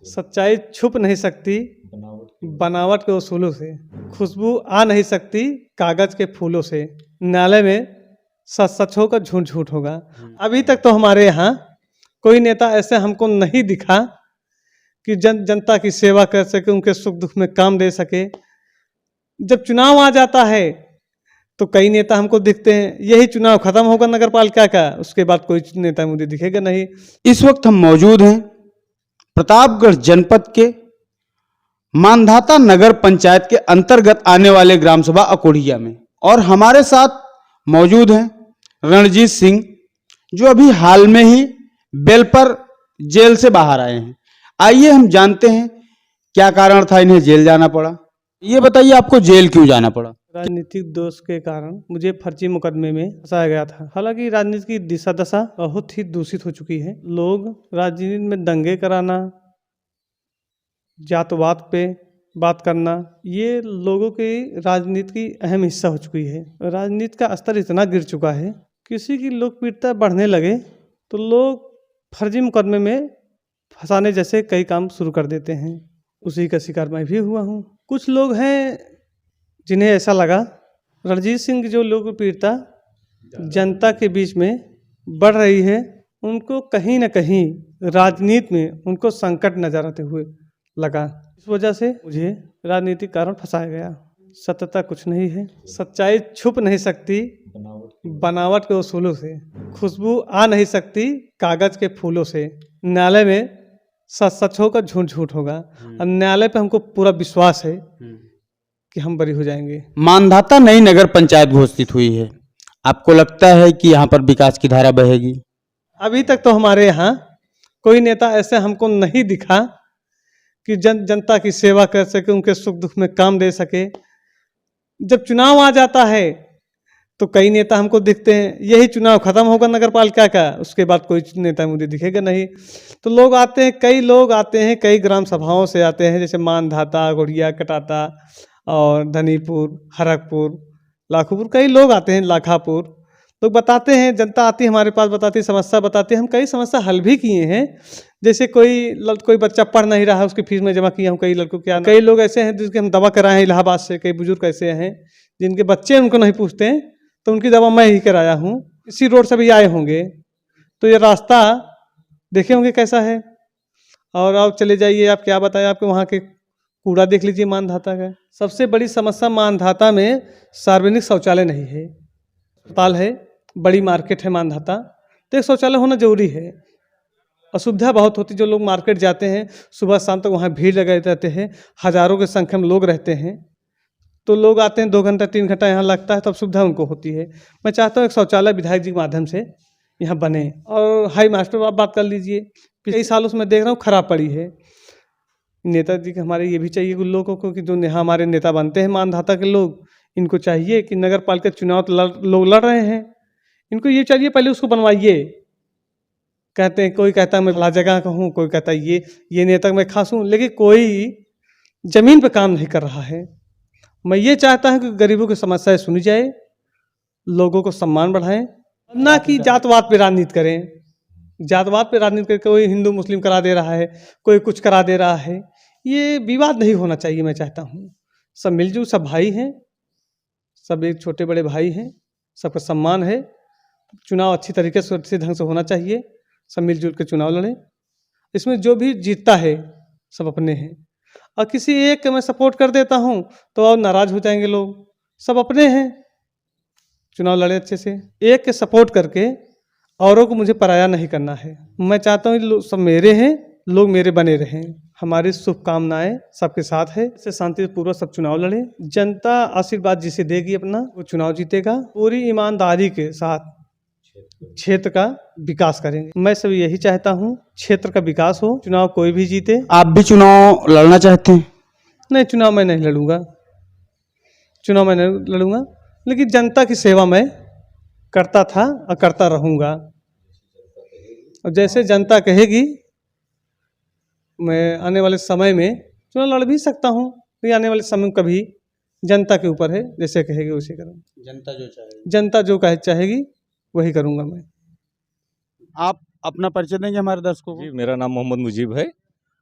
सच्चाई छुप नहीं सकती बनावट के उसूलों से, खुशबू आ नहीं सकती कागज के फूलों से, न्यायालय में सच सच होगा झूठ झूठ होगा। अभी तक तो हमारे यहाँ कोई नेता ऐसे हमको नहीं दिखा कि जनता की सेवा कर सके, उनके सुख दुख में काम दे सके। जब चुनाव आ जाता है तो कई नेता हमको दिखते हैं, यही चुनाव खत्म होगा नगर पालिका का, उसके बाद कोई नेता मुझे दिखेगा नहीं। इस वक्त हम मौजूद हैं प्रतापगढ़ जनपद के मानधाता नगर पंचायत के अंतर्गत आने वाले ग्राम सभा अकोढ़िया में, और हमारे साथ मौजूद हैं रणजीत सिंह, जो अभी हाल में ही बेल पर जेल से बाहर आए हैं। आइए हम जानते हैं क्या कारण था इन्हें जेल जाना पड़ा। ये बताइए आपको जेल क्यों जाना पड़ा? राजनीतिक दोष के कारण मुझे फर्जी मुकदमे में फंसाया गया था। हालांकि राजनीति की दिशा दशा बहुत ही दूषित हो चुकी है। लोग राजनीति में दंगे कराना, जातवाद पे बात करना, ये लोगों की राजनीति की अहम हिस्सा हो चुकी है। राजनीति का स्तर इतना गिर चुका है, किसी की लोकप्रियता बढ़ने लगे तो लोग फर्जी मुकदमे में फंसाने जैसे कई काम शुरू कर देते हैं। उसी का शिकार मैं भी हुआ हूँ। कुछ लोग हैं जिन्हें ऐसा लगा रणजीत सिंह की जो लोकप्रियता जनता के बीच में बढ़ रही है, उनको कहीं न कहीं राजनीति में उनको संकट नजर आते हुए लगा। इस वजह से मुझे राजनीतिक कारण फंसाया गया। सत्यता कुछ नहीं है, सच्चाई छुप नहीं सकती बनावट के उसूलों से, खुशबू आ नहीं सकती कागज के फूलों से, न्यायालय में सच सच होगा झूठ झूठ होगा। और न्यायालय पे हमको पूरा विश्वास है कि हम बरी हो जाएंगे। मानधाता नई नगर पंचायत घोषित हुई है, आपको लगता है कि यहाँ पर विकास की धारा बहेगी? अभी तक तो हमारे यहाँ कोई नेता ऐसे हमको नहीं दिखा कि जनता की सेवा कर सके, उनके सुख दुख में काम दे सके। जब चुनाव आ जाता है तो कई नेता हमको दिखते हैं, यही चुनाव खत्म होगा नगर पालिका का, उसके बाद कोई नेता मुझे दिखेगा नहीं। तो लोग आते हैं, कई लोग आते हैं, कई ग्राम सभाओं से आते हैं, जैसे मानधाता, गुड़िया, कटाता और धनीपुर, हरकपुर, लाखोपुर, कई लोग आते हैं, लाखापुर। लोग बताते हैं, जनता आती है हमारे पास, बताती है, समस्या बताती है। हम कई समस्या हल भी किए हैं। जैसे कोई बच्चा पढ़ नहीं रहा है, उसकी फीस में जमा किया हूँ कई लड़कों के। कई लोग ऐसे हैं जिसके हम दवा कराए हैं इलाहाबाद से। कई बुजुर्ग ऐसे हैं जिनके बच्चे उनको नहीं पूछते हैं, तो उनकी दवा मैं ही कराया हूँ। इसी रोड से भी आए होंगे तो ये रास्ता देखे होंगे कैसा है। और आप चले जाइए, आप क्या बताएं, आपके वहाँ के कूड़ा देख लीजिए मानधाता का। सबसे बड़ी समस्या मानधाता में सार्वजनिक शौचालय नहीं है। अस्पताल है, बड़ी मार्केट है मानधाता, तो एक शौचालय होना जरूरी है। असुविधा बहुत होती, जो लोग मार्केट जाते हैं सुबह शाम तक वहाँ भीड़ लगे रहते हैं, हजारों की संख्या में लोग रहते हैं, तो लोग आते हैं 2 घंटा 3 घंटा यहाँ लगता है, तब सुविधा उनको होती है। मैं चाहता हूँ एक शौचालय विधायक जी के माध्यम से यहाँ बने। और हाई मास्टर आप बात कर लीजिए, कई सालों से मैं देख रहा हूँ खराब पड़ी है। नेताजी के हमारे ये भी चाहिए कि लोगों को, कि जो यहाँ हमारे नेता बनते हैं मानधाता के लोग, इनको चाहिए कि नगर पालिका चुनाव लोग लड़ रहे हैं, इनको ये चाहिए पहले उसको बनवाइए। कहते हैं, कोई कहता है मैं ला जगह का हूँ, कोई कहता है ये नेता मैं खास हूँ, लेकिन कोई जमीन पे काम नहीं कर रहा है। मैं ये चाहता हूँ कि गरीबों की समस्याएं सुनी जाए, लोगों को सम्मान बढ़ाएं, ना कि जातवाद पे राजनीति करें। जातवाद पे राजनीति करके कोई हिंदू मुस्लिम करा दे रहा है, कोई कुछ करा दे रहा है, ये विवाद नहीं होना चाहिए। मैं चाहता हूँ सब मिलजुल, सब भाई हैं, सब एक छोटे बड़े भाई हैं, सबका सम्मान है। चुनाव अच्छी तरीके से अच्छे ढंग से होना चाहिए, सब मिलजुल के चुनाव लड़ें। इसमें जो भी जीतता है सब अपने हैं, और किसी एक के मैं सपोर्ट कर देता हूँ तो और नाराज हो जाएंगे लोग। सब अपने हैं, चुनाव लड़े अच्छे से, एक के सपोर्ट करके औरों को मुझे पराया नहीं करना है। मैं चाहता हूँ सब मेरे हैं, लोग मेरे बने रहें। हमारी शुभकामनाएं सबके साथ है, इससे शांतिपूर्वक सब चुनाव लड़े। जनता आशीर्वाद जिसे देगी अपना, वो चुनाव जीतेगा। पूरी ईमानदारी के साथ क्षेत्र का विकास करेंगे। मैं सब यही चाहता हूँ, क्षेत्र का विकास हो, चुनाव कोई भी जीते। आप भी चुनाव लड़ना चाहते हैं? नहीं, चुनाव मैं नहीं लड़ूंगा, चुनाव मैं नहीं लड़ूंगा, लेकिन जनता की सेवा मैं करता था और करता रहूंगा। और जैसे जनता कहेगी, मैं आने वाले समय में चुनाव लड़ भी सकता हूँ, लेकिन आने वाले समय में कभी जनता के ऊपर है, जैसे कहेगी वैसे करूँगा। जनता जो चाहेगी वही करूँगा मैं। आप अपना परिचय देंगे हमारे दर्शकों को? जी, मेरा नाम मोहम्मद मुजीब है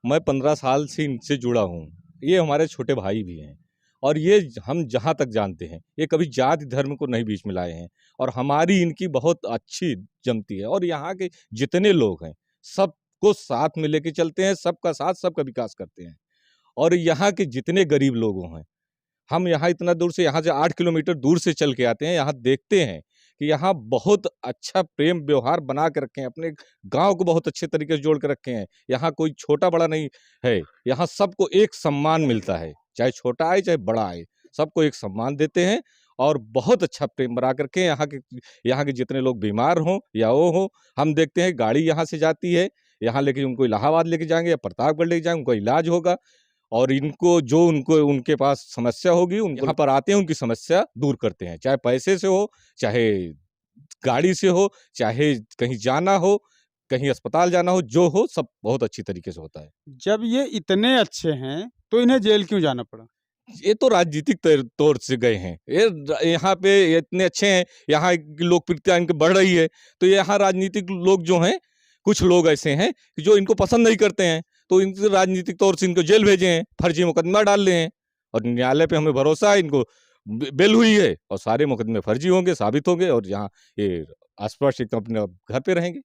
मैं 15 साल से इनसे जुड़ा हूँ। ये हमारे छोटे भाई भी हैं और ये हम जहाँ तक जानते हैं ये कभी जाति धर्म को नहीं बीच में लाए हैं और हमारी इनकी बहुत अच्छी जमती है। और यहाँ के जितने लोग हैं सबको साथ में लेके चलते हैं, सबका साथ सबका विकास करते हैं। और यहाँ के जितने गरीब लोग हैं, हम यहाँ इतना दूर से, यहाँ से 8 किलोमीटर दूर से चल के आते हैं, यहाँ देखते हैं कि यहाँ बहुत अच्छा प्रेम व्यवहार बना के रखे हैं, अपने गांव को बहुत अच्छे तरीके से जोड़ के रखे हैं। यहाँ कोई छोटा बड़ा नहीं है, यहाँ सबको एक सम्मान मिलता है, चाहे छोटा आए चाहे बड़ा आए, सबको एक सम्मान देते हैं और बहुत अच्छा प्रेम बना करके यहाँ के जितने लोग बीमार हों या वो हो, हम देखते हैं गाड़ी यहाँ से जाती है, यहाँ लेके उनको इलाहाबाद लेके जाएंगे या प्रतापगढ़ लेके जाएंगे, उनका इलाज होगा और इनको जो उनके पास समस्या होगी उनको यहाँ पर आते हैं, उनकी समस्या दूर करते हैं, चाहे पैसे से हो, चाहे गाड़ी से हो, चाहे कहीं जाना हो, कहीं अस्पताल जाना हो, जो हो सब बहुत अच्छी तरीके से होता है। जब ये इतने अच्छे हैं तो इन्हें जेल क्यों जाना पड़ा? ये तो राजनीतिक तौर से गए हैं, ये यहाँ पे इतने अच्छे हैं, यहाँ की लोकप्रियता इनकी बढ़ रही है, तो यहाँ राजनीतिक लोग जो हैं, कुछ लोग ऐसे हैं कि जो इनको पसंद नहीं करते हैं, तो इनके राजनीतिक तौर से इनको जेल भेजे हैं, फर्जी मुकदमा डाल रहे हैं और न्यायालय पे हमें भरोसा है, इनको बेल हुई है और सारे मुकदमे फर्जी होंगे, साबित होंगे और यहाँ ये स्पष्ट एकदम अपने घर पे रहेंगे।